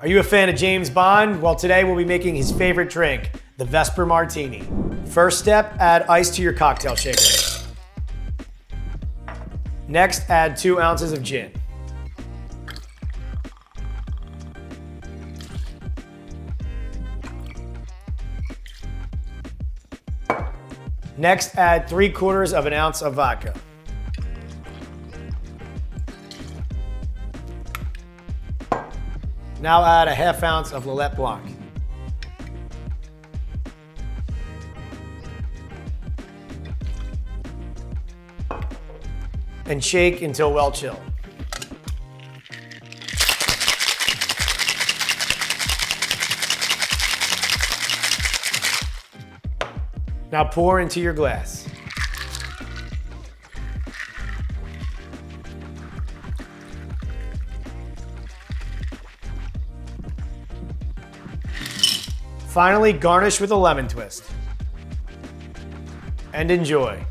Are you a fan of James Bond? Well, today we'll be making his favorite drink, the Vesper Martini. First step, add ice to your cocktail shaker. Next, add 2 ounces of gin. Next, add 3/4 of an ounce of vodka. Now add a 1/2 ounce of Lillet Blanc. And shake until well chilled. Now pour into your glass. Finally, garnish with a lemon twist. And enjoy.